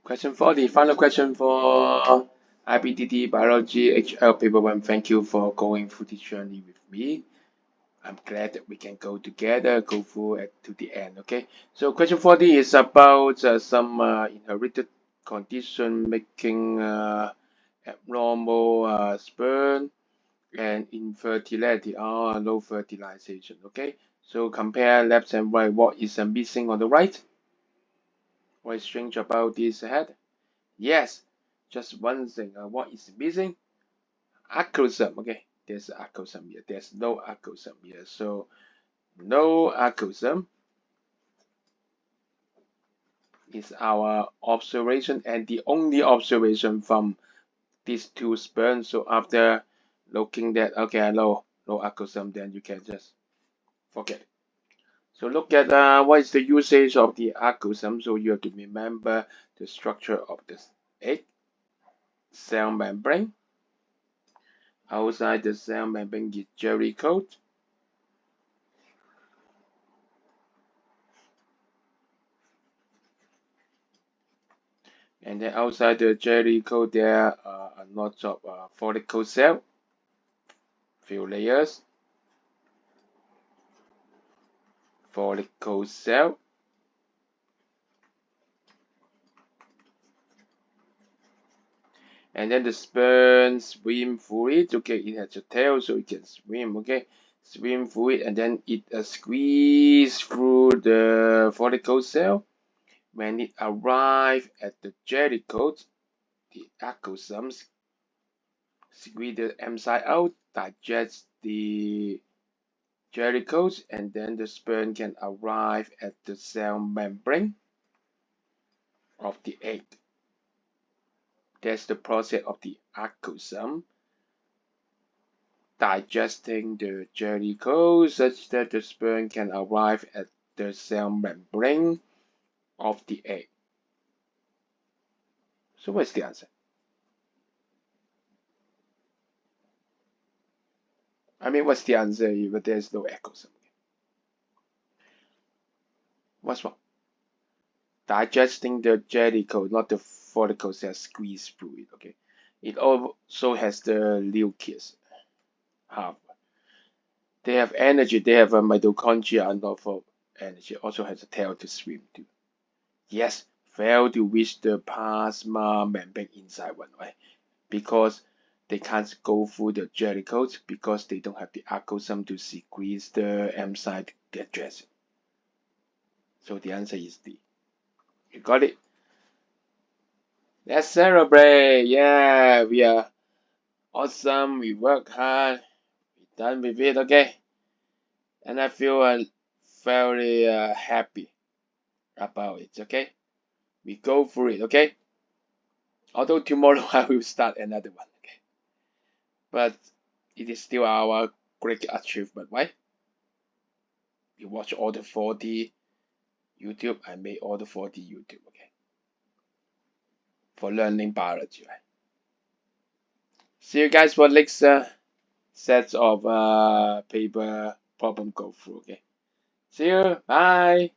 Question 40, final question for IBDP Biology HL Paper 1. Thank you for going through this journey with me. I'm glad that we can go together, go through it to the end. Okay, so question 40 is about some inherited condition making abnormal sperm and infertility or low fertilization. Okay, so compare left and right. What is missing on the right? What is strange about this head? Yes, just one thing. What is missing? Acrosome. Okay, there's acrosome here. There's no acrosome here. So no acrosome is our observation and the only observation from these two sperms. So after looking that, okay, no acrosome, then you can just forget it. So look at what is the usage of the acrosome. So you have to remember the structure of this egg cell membrane. Outside the cell membrane is jelly coat. And then outside the jelly coat there are a lot of follicle cell, few layers, follicle cell. And then the sperm swim through it. Okay, it has a tail so it can swim. Okay, swim through it and then it squeeze through the follicle cell. When it arrives at the jelly coat, the acrosomes squeeze the M side out, digest the jelly coat, and then the sperm can arrive at the cell membrane of the egg. That's the process of the acrosome digesting the jelly coat such that the sperm can arrive at the cell membrane of the egg. So what's the answer? I mean, what's the answer if there's no acrosome? What's wrong? Digesting the jelly coat, not the follicle cell squeeze through it. Okay, it also has the nucleus. Half. They have energy. They have a mitochondria and lot of energy. Also has a tail to swim to. Yes, fail to reach the plasma membrane inside one, right? Because they can't go through the jelly coat because they don't have the acrosome to secrete the enzyme to digest it. So the answer is D. You got it? Let's celebrate! Yeah, we are awesome. We work hard. We done with it, okay? And I feel very happy about it, okay? We go through it, okay? Although tomorrow I will start another one, okay? But it is still our great achievement, right? We watch all the 40 YouTube. I made all the 40 YouTube, okay? For learning biology, right? See you guys for next sets of paper problem go through, okay? See you. Bye.